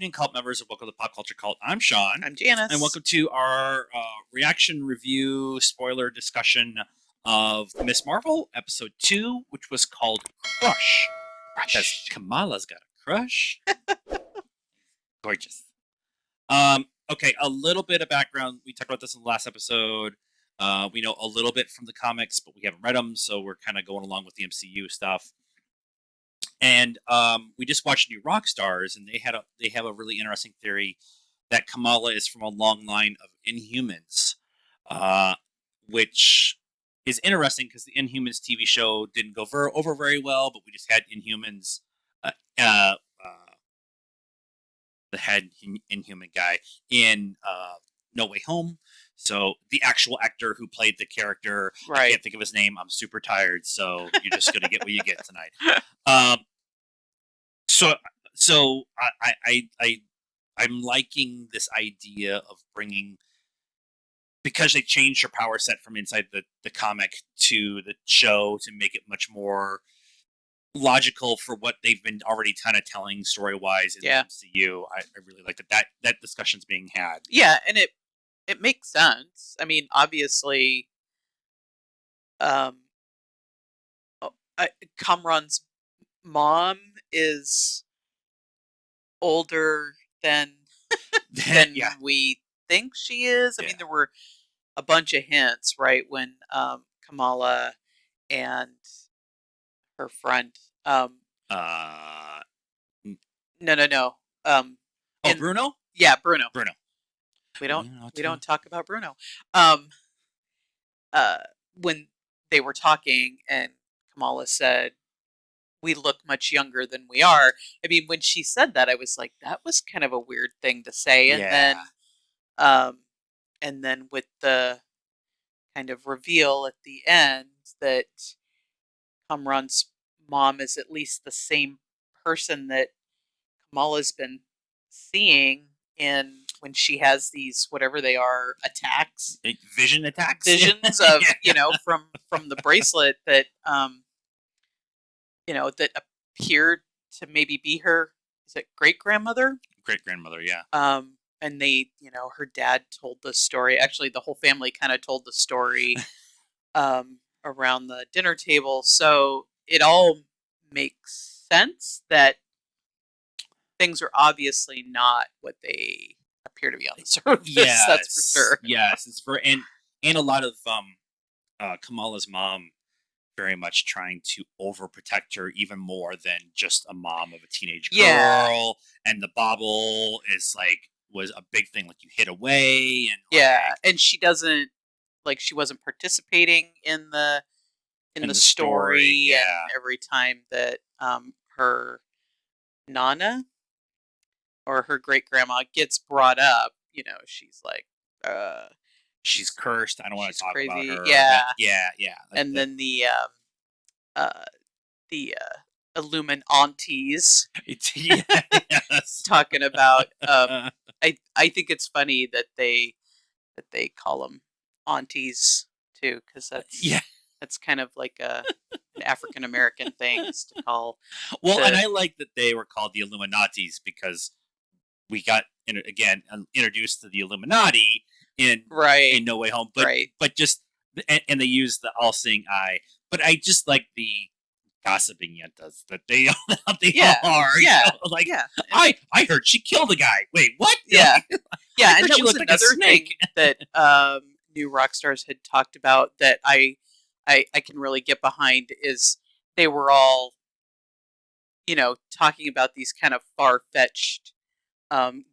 evening, cult members, and welcome to Pop Culture Cult. I'm Sean. I'm Janice. And welcome to our reaction review spoiler discussion of Miss Marvel, episode 2, which was called Crush. Because Kamala's got a crush. Gorgeous. Okay, a little bit of background. We talked about this in the last episode. We know a little bit from the comics, but we haven't read them, so we're kind of going along with the MCU stuff. And we just watched New Rockstars, and they have a really interesting theory that Kamala is from a long line of Inhumans, which is interesting because the Inhumans TV show didn't go over very well, but we just had Inhumans, the head Inhuman guy in No Way Home. So the actual actor who played the character, right. I can't think of his name. I'm super tired, so you're just gonna get what you get tonight. So I'm liking this idea of bringing, because they changed her power set from inside the comic to the show to make it much more logical for what they've been already kind of telling story wise in the MCU. I really like that discussion's being had. Yeah, and it makes sense. I mean, obviously, Kamran's mom is older than we think she is. I mean, there were a bunch of hints, right, when Kamala and her friend no Bruno? Yeah, Bruno. We don't talk about Bruno. When they were talking and Kamala said, "We look much younger than we are." I mean, when she said that, I was like, that was kind of a weird thing to say. And then with the kind of reveal at the end that Kamran's mom is at least the same person that Kamala's been seeing in when she has these, whatever they are, attacks, visions of from the bracelet that that appeared to maybe be her, is it great grandmother? Yeah. And they, her dad told the story. Actually, the whole family kind of told the story around the dinner table. So it all makes sense that things are obviously not what they appear to be on the surface. Yes, that's for sure. Yes, it's and a lot of Kamala's mom very much trying to overprotect her even more than just a mom of a teenage girl. Yeah. And the bauble was a big thing, like you hid away and and she doesn't, like, she wasn't participating in the story. And every time that her Nana or her great grandma gets brought up, she's like, she's cursed. I don't want to talk crazy. about her. Yeah. And then the Illuminantes talking about I think it's funny that they call them aunties too, because that's kind of like an African American thing to call. Well, and I like that they were called the Illuminatis because we got introduced to the Illuminati in No Way Home, but just and they use the all-seeing eye. But I just like the gossiping yentas that they are. I heard she killed a guy. Wait, what? Yeah. And that was another thing that New Rockstars had talked about that I can really get behind is they were all, talking about these kind of far-fetched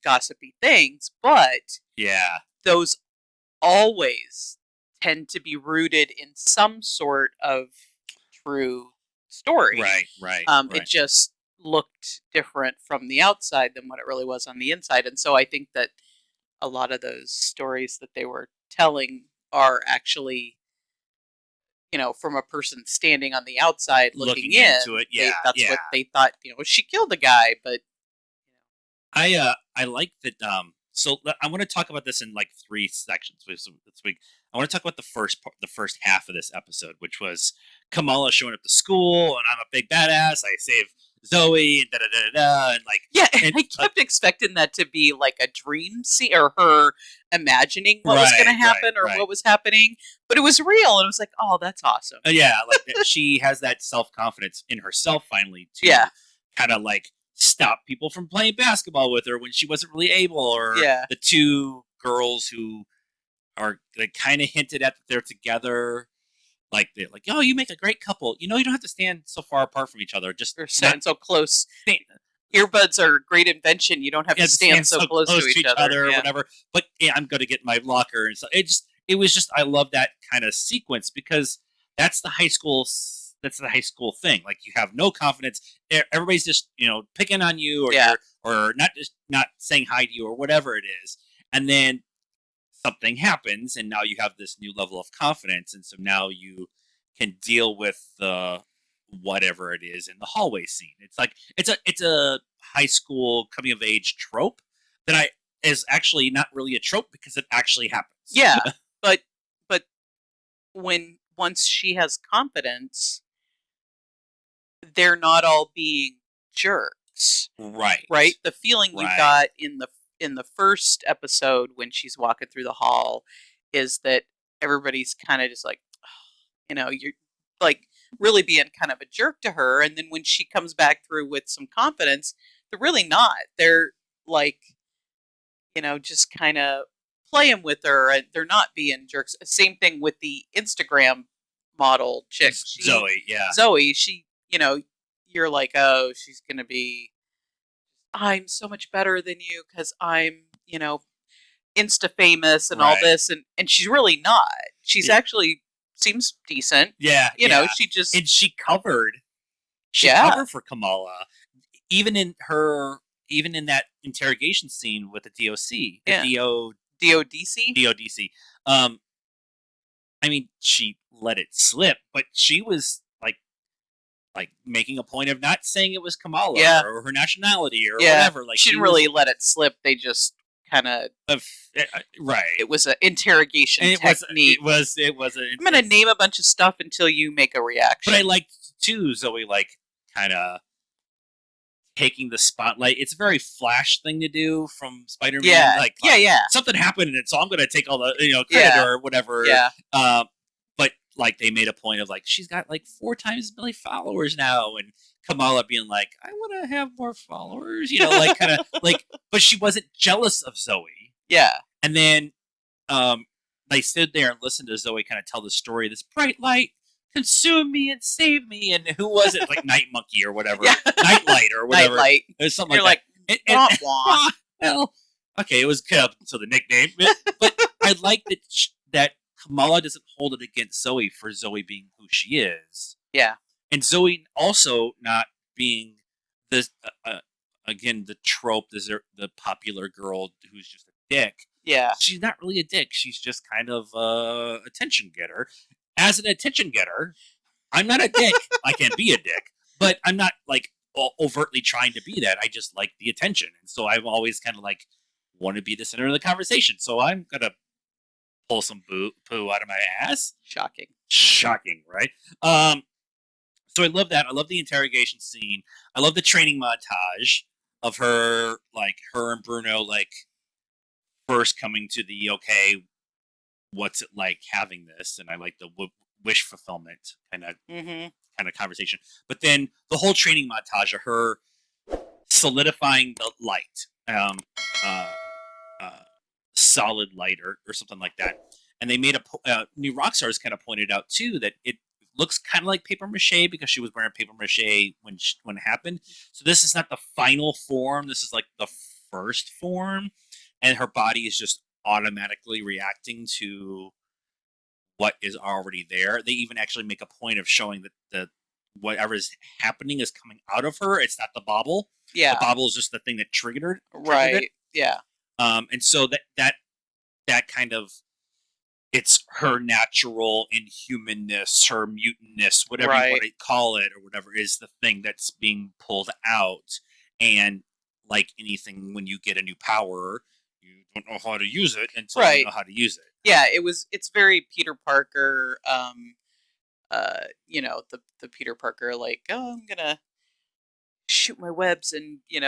gossipy things, but those always tend to be rooted in some sort of true story. Right. It just looked different from the outside than what it really was on the inside. And so I think that a lot of those stories that they were telling are actually, from a person standing on the outside looking into it. That's what they thought, she killed the guy, but I like that. So I want to talk about this in like 3 sections this week. I want to talk about the first half of this episode, which was Kamala showing up to school, and I'm a big badass. I save Zoe and da da da da, and like Yeah, and I kept expecting that to be like a dream scene or her imagining what was going to right, happen or right. what was happening, but it was real, and it was like, oh, that's awesome. Yeah, like that she has that self confidence in herself finally Yeah, to kind of like stop people from playing basketball with her when she wasn't really able, or yeah, the two girls who are like kind of hinted at that they're together. Like they're like, oh, you make a great couple. You know, you don't have to stand so far apart from each other. Just they're not standing so close. stand, Earbuds are a great invention. You don't have to yeah, stand stand so so close to close to each each other. other or Yeah, whatever. But yeah, I'm going to get my locker, and so it was just I love that kind of sequence because that's the high school that's the high school thing. Like you have no confidence. Everybody's just picking on you, or yeah, you're or not just not saying hi to you or whatever it is, and then something happens, and now you have this new level of confidence, and so now you can deal with the whatever it is in the hallway scene. It's like it's a high school coming of age trope that I is actually not really a trope because it actually happens. yeah. But but when once she has confidence, they're not all being jerks, right? Right. The feeling you Right. got in the first episode when she's walking through the hall is that everybody's kind of just like, you're like really being kind of a jerk to her, and then when she comes back through with some confidence, they're really not. They're like, just kind of playing with her, and they're not being jerks. Same thing with the Instagram model chick. Zoe, yeah. Zoe, you're like, oh, she's gonna be. I'm so much better than you because I'm, Insta famous and all Right. this, and she's really not. She's Yeah. actually seems decent. Yeah, yeah. She just And she yeah, covered for Kamala even in her even in that interrogation scene with the DOC, the yeah. DO DODC. DODC. Um, I mean, she let it slip, but she was like making a point of not saying it was Kamala Yeah, or her nationality or yeah. whatever. Like She she didn't was really let it slip. They just kind of. right. It was an interrogation And technique. it was I'm gonna name a bunch of stuff until you make a reaction. but I liked too Zoe like kind of taking the spotlight. It's a very Flash thing to do from Spider-Man. Yeah, yeah, yeah, something happened in it, so I'm going to take all the credit yeah, or whatever. yeah. But like they made a point of like she's got like 4 times as many followers now, and Kamala being like, I want to have more followers, like kind of like, but she wasn't jealous of Zoe. Yeah, And then they stood there and listened to Zoe kind of tell the story. This bright light consume me and save me, and who was it? Like Night Monkey or whatever, yeah. Nightlight or whatever. Nightlight. There's something You're like like, that. wah, wah. Well, okay, it was kept so the nickname, but I like that Kamala doesn't hold it against Zoe for Zoe being who she is, Yeah, and Zoe also not being the again the trope, the popular girl who's just a dick. yeah, She's not really a dick. She's just kind of attention getter. As an attention getter, I'm not a dick. I can be a dick, but I'm not like overtly trying to be that. I just like the attention, and so I've always kind of like want to be the center of the conversation. So I'm gonna pull some poo out of my ass. shocking. Shocking, right? So I love that. I love the interrogation scene. I love the training montage of her and Bruno like first coming to the what's it like having this, and I like the wish fulfillment Mm-hmm. kind of conversation. But then the whole training montage of her solidifying the light, uh, uh, solid light or something like that. And they made New Rockstars kind of pointed out too that it looks kind of like paper mache because she was wearing paper mache when it happened. So this is not the final form. This is like the first form, and her body is just automatically reacting to what is already there. They even actually make a point of showing that the whatever is happening is coming out of her. It's not the bauble. Yeah, The bauble is just the thing that triggered it. right. Yeah, And so that kind of it's her natural inhumanness, her mutantness, whatever you want right. to call it, or whatever is the thing that's being pulled out. And like anything, when you get a new power, you don't know how to use it until you Right. know how to use it. Yeah, it's very Peter Parker, the Peter Parker, like, oh, I'm gonna shoot my webs and and,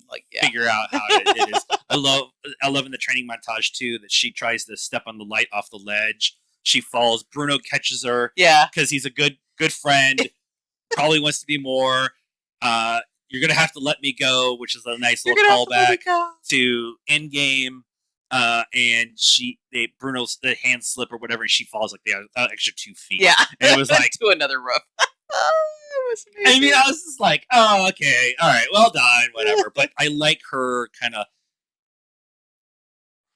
like, yeah. Figure out how it is. I love in the training montage too that she tries to step on the light off the ledge. She falls. Bruno catches her Yeah. because he's a good friend. Probably wants to be more. Uh, you're gonna have to let me go, which is a nice You're little gonna have to let me callback go. to Endgame. And Bruno's the hand slip or whatever, and she falls like the extra 2 feet. Yeah. And it was like to another roof. Oh, it was I amazing. mean, I was just like, oh, okay, all right, well done, whatever. But I like her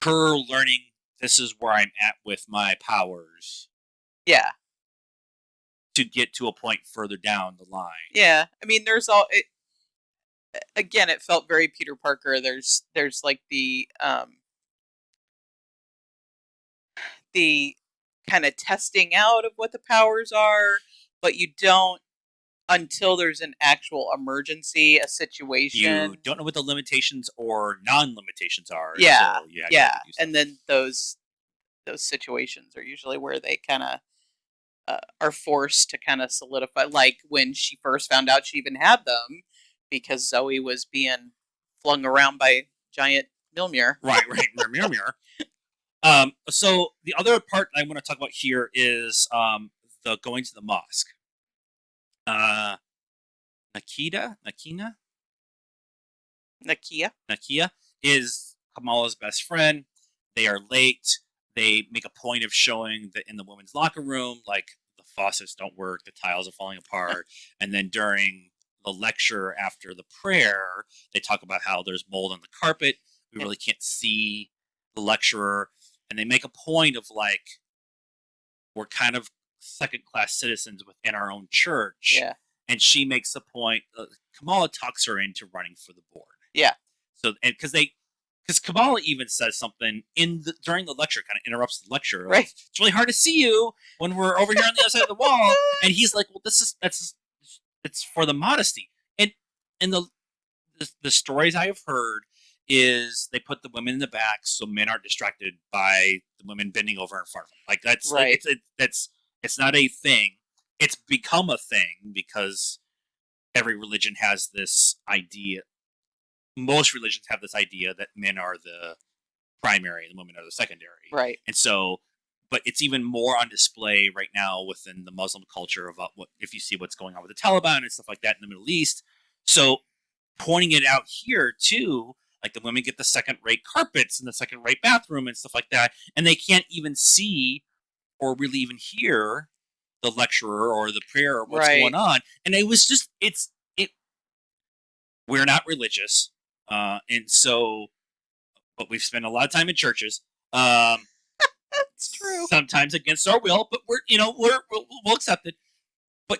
her learning. This is where I'm at with my powers Yeah. to get to a point further down the line. Yeah. I mean, again, it felt very Peter Parker. There's like the kind of testing out of what the powers are, but you don't until there's an actual emergency, a You situation. don't know what the limitations or non-limitations are. Yeah. So you Yeah. gotta do something. And then those situations are usually where they kind of are forced to kind of solidify, like when she first found out she even had them because Zoe was being flung around by giant Milmir. Right. Mirror. So the other part I want to talk about here is the going to the mosque. Uh, Nakina, Nakia is Kamala's best friend. They are late. They make a point of showing that in the women's locker room, like the faucets don't work, the tiles are falling apart, and then during the lecture after the prayer, they talk about how there's mold on the carpet. We Yeah. really can't see the lecturer, and they make a point of like we're kind of second-class citizens within our own church. Yeah. And she makes the point. Kamala talks her into running for the board. Yeah. So, and because Kamala even says something during the lecture, kind of interrupts the lecture. Right. It's really hard to see you when we're over here on the other side of the wall. And he's like, "Well, it's for the modesty." And the stories I have heard is they put the women in the back so men aren't distracted by the women bending over in front of them. Like that's Right. it's not a thing. It's become a thing because every religion has this idea. Most religions have this idea that men are the primary and the women are the secondary. Right. And so, but it's even more on display right now within the Muslim culture about what if you see what's going on with the Taliban and stuff like that in the Middle East. So pointing it out here too, like the women get the second-rate carpets in the second-rate bathroom and stuff like that, and they can't even see or really even hear the lecturer or the prayer or what's Right. going on. And it was just it. We're not religious, and so, but we've spent a lot of time in churches. That's true. Sometimes against our will, but we'll accept it. But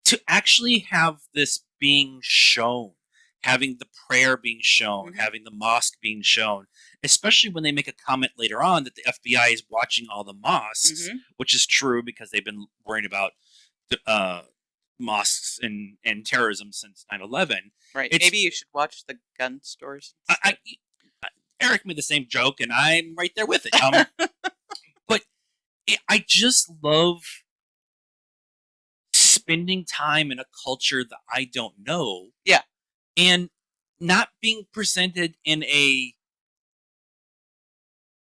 to actually have this being shown, having the prayer being shown, having the mosque being shown, especially when they make a comment later on that the FBI is watching all the mosques, which is true because they've been worrying about mosques and terrorism since 9/11. Right. Maybe you should watch the gun stores. Eric made the same joke, and I'm right there with it. But I just love spending time in a culture that I don't know. Yeah. And not being presented in a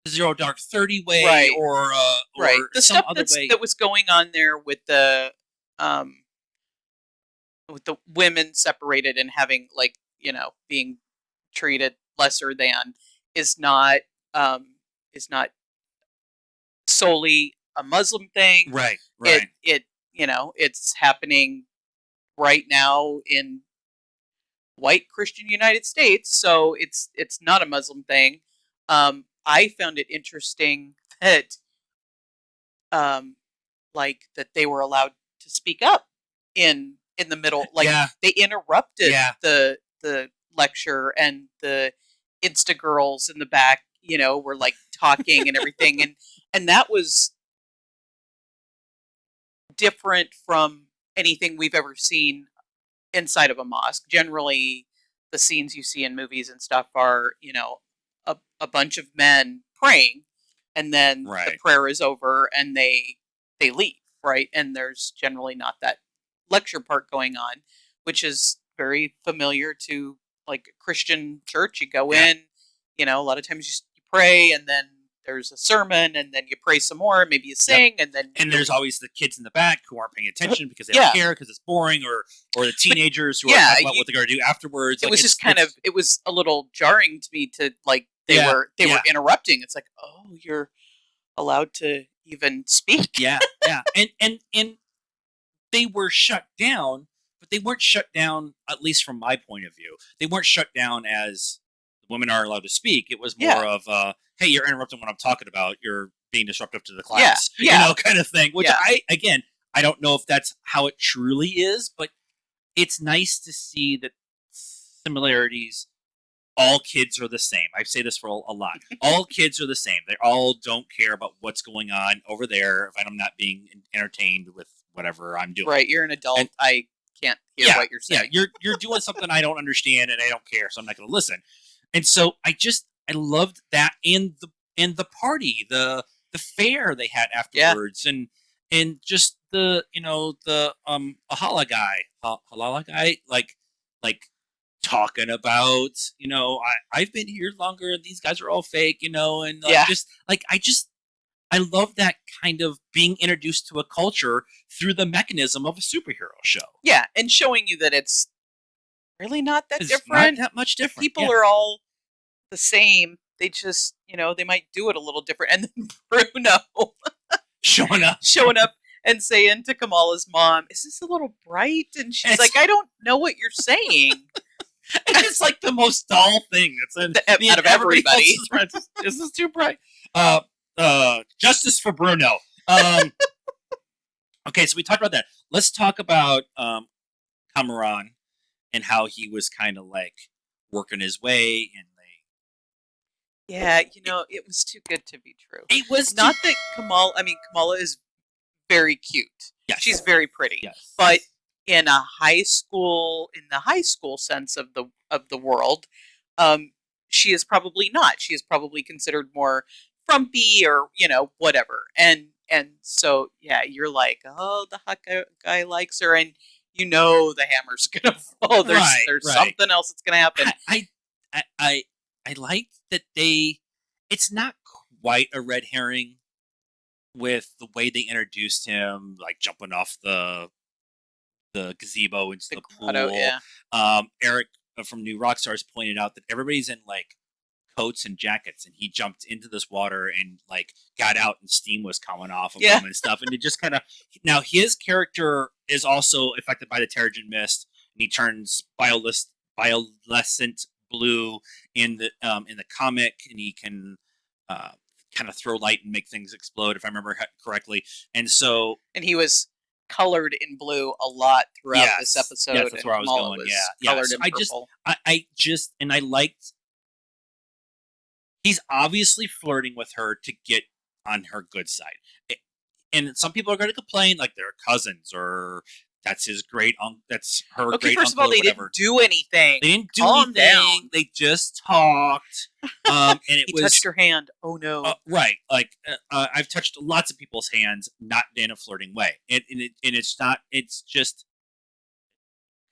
Zero Dark 30 way, Right. or right. The some stuff other way. that was going on there with the women separated and having being treated lesser than is not solely a Muslim thing. Right. It's happening right now in white Christian United States, so it's not a Muslim thing. I found it interesting that that they were allowed to speak up in the middle. Like, they interrupted the lecture, and the Insta girls in the back, were like talking and everything, and that was different from anything we've ever seen inside of a mosque. Generally, the scenes you see in movies and stuff are, a bunch of men praying, and then the prayer is over and they leave, right? And there's generally not that lecture part going on, which is very familiar to like a Christian church. You go Yeah. in, a lot of times you pray, and then there's a sermon, and then you pray some more, maybe you sing, and then And there's always the kids in the back who aren't paying attention because they Yeah. don't care because it's boring, or the teenagers who are yeah, talking about what they're going to do afterwards. it Like, was just kind of it was a little jarring to me to like they Yeah, were interrupting. It's like, oh, you're allowed to even speak. yeah, and they were shut down, but they weren't shut down, at least from my point of view. They weren't shut down as women are allowed to speak. It was more Yeah. of hey, you're interrupting what I'm talking about. You're being disruptive to the class. Yeah. Kind of thing. Which Yeah. I don't know if that's how it truly is, but it's nice to see that similarities. All kids are the same. I say this for a lot. All kids are the same. They all don't care about what's going on over there if I'm not being entertained with whatever I'm doing. Right, you're an adult. And- I can't hear what you're saying. Yeah, you're doing something I don't understand and I don't care, so I'm not going to listen. And so I loved that, and the party, the fair they had afterwards, and just the Halala guy, like talking about I've been here longer and these guys are all fake, and Yeah. I love that kind of being introduced to a culture through the mechanism of a superhero show. Yeah, and showing you that it's really not that It's different. not that much different. People Yeah. are all the same. They just, they might do it a little different. And then Bruno showing up. and saying to Kamala's mom, "Is this a little bright?" And she's It's- like, "I don't know what you're saying." And it's like the most dull thing that's in Out of everybody. Is this too bright? Justice for Bruno. Okay, so we talked about that. Let's talk about Cameron and how he was kind of like working his way, and Yeah, it was too good to be true. it was Not that Kamala is very cute. Yes. She's very pretty. Yes. But in the high school sense of the world, she is probably not. She is probably considered more frumpy or whatever. And so yeah, you're like, oh, the hot guy likes her, and the hammer's gonna fall. There's Right. something else that's gonna happen. I like that it's not quite a red herring with the way they introduced him, like jumping off the gazebo into the pool. grotto, yeah. Eric from New Rockstars pointed out that everybody's in like coats and jackets, and he jumped into this water and like got out, and steam was coming off of him and stuff. And it just kind of, now his character is also affected by the Terrigen mist, and he turns bioluminescent blue in the comic, and he can kind of throw light and make things explode, if I remember correctly. And so, And he was colored in blue a lot throughout this episode. Yes, that's where I was Kamala going. was Yeah. colored So in purple. I liked. He's obviously flirting with her to get on her good side, and some people are going to complain like they're cousins, or that's his great uncle. That's her. Okay, great first of uncle all, they or whatever. didn't do anything. They didn't do Calm anything. down. They just talked, and it He was touched her hand. Oh no! right. Like I've touched lots of people's hands, not in a flirting way, and it's not. It's just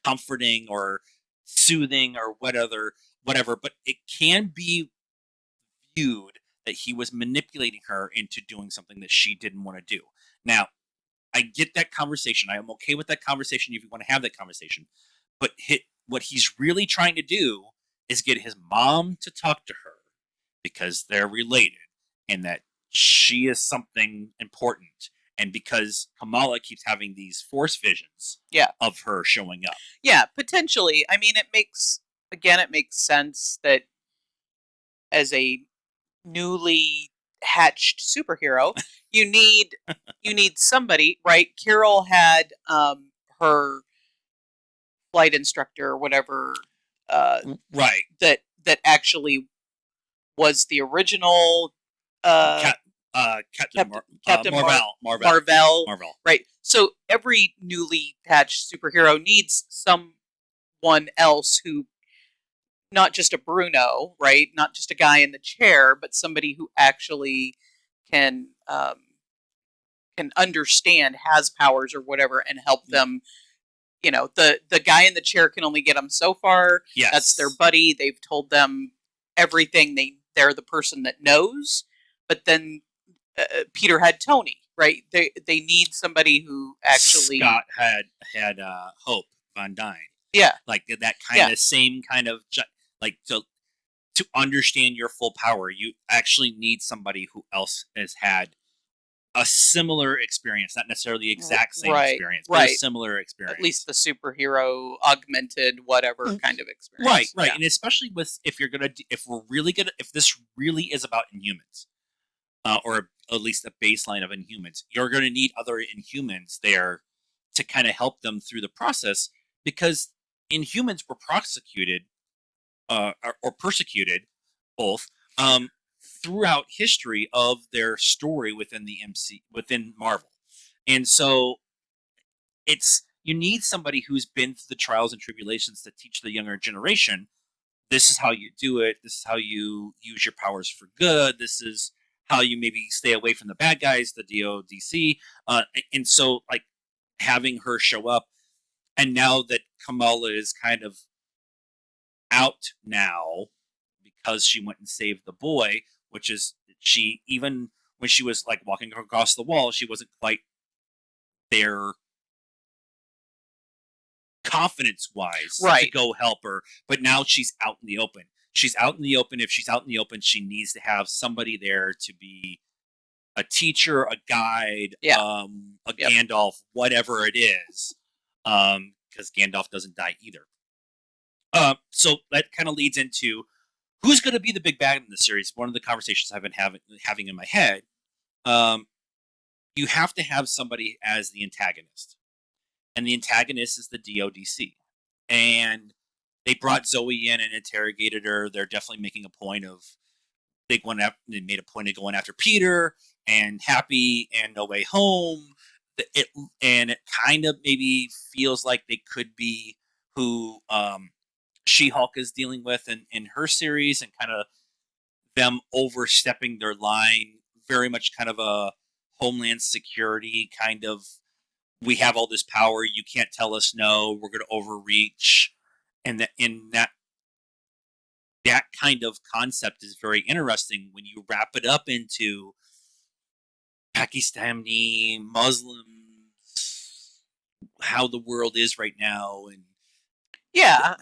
comforting or soothing or whatever. But it can be viewed that he was manipulating her into doing something that she didn't want to do. Now, I get that conversation. I am okay with that conversation if you want to have that conversation. But what he's really trying to do is get his mom to talk to her because they're related and that she is something important. And because Kamala keeps having these force visions of her showing up. Yeah, potentially. I mean, it makes sense that as a newly hatched superhero, you need somebody, right? Carol had her flight instructor or whatever Right. that actually was the original Captain Marvel. Right. So every newly hatched superhero needs someone else who, not just a Bruno, right? Not just a guy in the chair, but somebody who actually can understand, has powers or whatever, and help them the guy in the chair can only get them so far. Yes. That's their buddy. They've told them everything. They're the person that knows. But then Peter had Tony, right? They need somebody who actually Scott had Hope Von Dyne. Yeah. Like that kind of same kind of like to understand your full power, you actually need somebody who else has had a similar experience, not necessarily the exact same experience, but a similar experience. At least the superhero augmented whatever kind of experience. Right. Yeah. And especially with if this really is about Inhumans, or at least a baseline of Inhumans, you're going to need other Inhumans there to kind of help them through the process, because Inhumans were prosecuted or persecuted, both, throughout history of their story within Marvel, and so you need somebody who's been through the trials and tribulations to teach the younger generation. This is how you do it. This is how you use your powers for good. This is how you maybe stay away from the bad guys, the DODC, and so like having her show up, and now that Kamala is kind of out now because she went and saved the boy, which is even when she was like walking across the wall, she wasn't quite there confidence wise to go help her, but now she's out in the open. She's out in the open. If she's out in the open, she needs to have somebody there to be a teacher, a guide, a Gandalf, whatever it is, because Gandalf doesn't die either. So that kind of leads into who's going to be the big bad in the series. One of the conversations I've been having in my head. You have to have somebody as the antagonist, and the antagonist is the DODC. And they brought Zoe in and interrogated her. They're definitely making a point of they made a point of going after Peter and Happy and No Way Home. It kind of maybe feels like they could be who She-Hulk is dealing with in her series, and kind of them overstepping their line, very much kind of a Homeland Security kind of, we have all this power, you can't tell us no, we're going to overreach. And that kind of concept is very interesting when you wrap it up into Pakistani Muslims, how the world is right now. And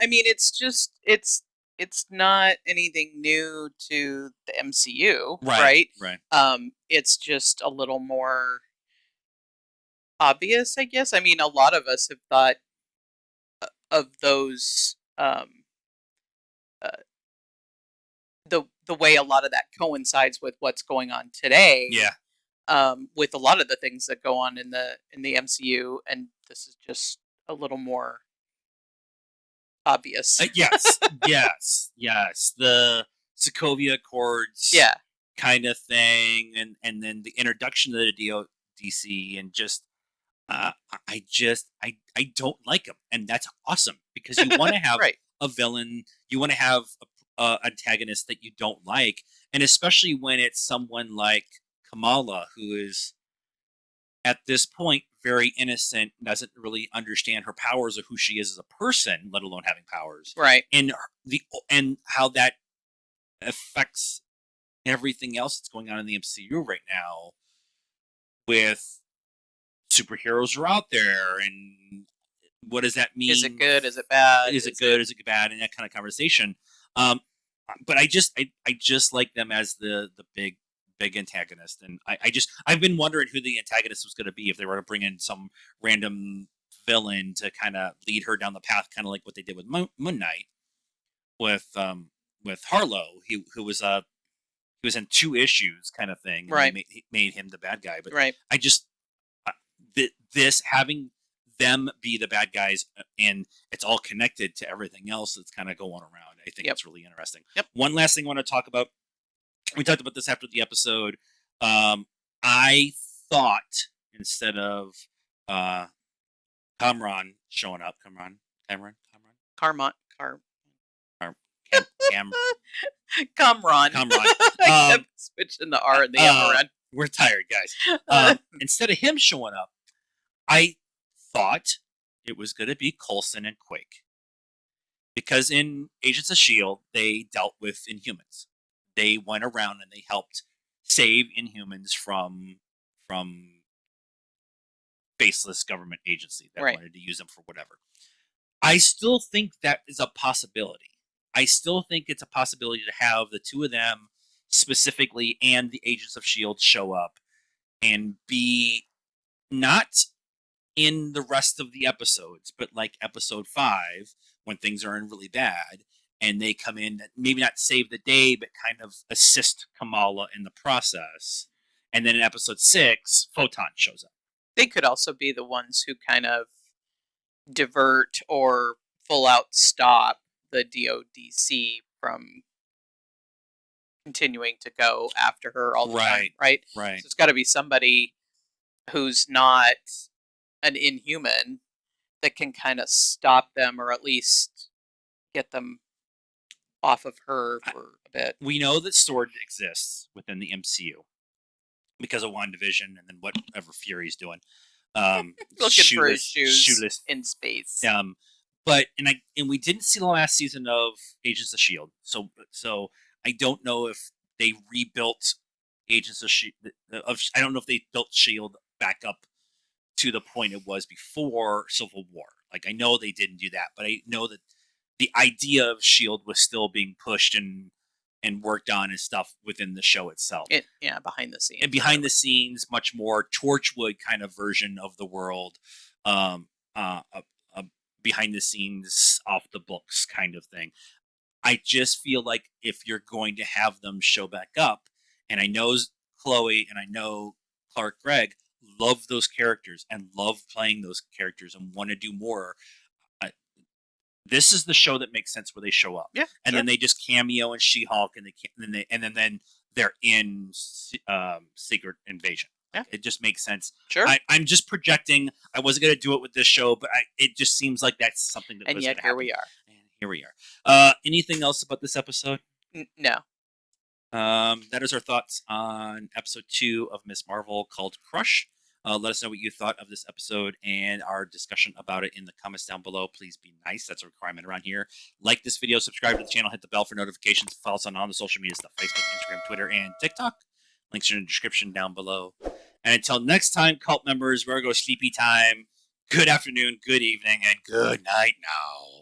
I mean, it's not anything new to the MCU, right? It's just a little more obvious, I guess. I mean, a lot of us have thought of those the way a lot of that coincides with what's going on today. With a lot of the things that go on in the MCU, and this is just a little more obvious. Yes. The Sokovia Accords, kind of thing, and then the introduction of the DODC, and just I don't like them, and that's awesome, because you want to have a villain, you want to have a antagonist that you don't like, and especially when it's someone like Kamala, who is at this point very innocent, doesn't really understand her powers or who she is as a person, let alone having powers, and how that affects everything else that's going on in the MCU right now, with superheroes are out there, and what does that mean? Is it good? Is it bad? Is it good? Is it bad? And that kind of conversation. But I just like them as the big antagonist, and I've been wondering who the antagonist was going to be, if they were to bring in some random villain to kind of lead her down the path, kind of like what they did with Moon Knight with Harlow, who was in 2 issues kind of thing, and they made him the bad guy. But I just this having them be the bad guys, and it's all connected to everything else that's kind of going around. I think it's really interesting. One last thing I want to talk about. We talked about this after the episode. I thought, instead of Kamran showing up, Kamran. I kept switching the R and the M around. We're tired, guys. Instead of him showing up, I thought it was going to be Coulson and Quake. Because in Agents of S.H.I.E.L.D., they dealt with Inhumans. They went around and they helped save Inhumans from faceless government agency that Right. wanted to use them for whatever. I still think that is a possibility. I still think it's a possibility to have the two of them specifically and the Agents of S.H.I.E.L.D. show up and be not in the rest of the episodes, but like episode 5, when things are in really bad, and they come in, maybe not save the day, but kind of assist Kamala in the process. And then in episode 6, Photon shows up. They could also be the ones who kind of divert or full out stop the DODC from continuing to go after her all the time, right? Right. So it's got to be somebody who's not an Inhuman that can kind of stop them or at least get them off of her for a bit. We know that Sword exists within the MCU because of WandaVision and then whatever Fury's doing. Looking for his shoes shoeless in space. But we didn't see the last season of Agents of S.H.I.E.L.D. So I don't know if they rebuilt Agents of S.H.I.E.L.D. I don't know if they built S.H.I.E.L.D. back up to the point it was before Civil War. Like, I know they didn't do that, but I know that the idea of S.H.I.E.L.D. was still being pushed and worked on and stuff within the show itself. Behind the scenes. And behind the scenes, much more Torchwood kind of version of the world. Behind the scenes, off the books kind of thing. I just feel like if you're going to have them show back up, and I know Chloe and I know Clark Gregg love those characters and love playing those characters and want to do more. This is the show that makes sense where they show up. Yeah, and then they just cameo in She-Hulk, and then they're in Secret Invasion. Yeah, it just makes sense. Sure. I'm just projecting. I wasn't going to do it with this show, but it just seems like that's something that. And was yet here happen. We are. And here we are. Anything else about this episode? No. That is our thoughts on episode 2 of Ms. Marvel, called Crush. Let us know what you thought of this episode and our discussion about it in the comments down below. Please be nice. That's a requirement around here. Like this video, subscribe to the channel, hit the bell for notifications, follow us on all the social media stuff, Facebook, Instagram, Twitter, and TikTok. Links are in the description down below. And until next time, cult members, Virgo sleepy time. Good afternoon, good evening, and good night now.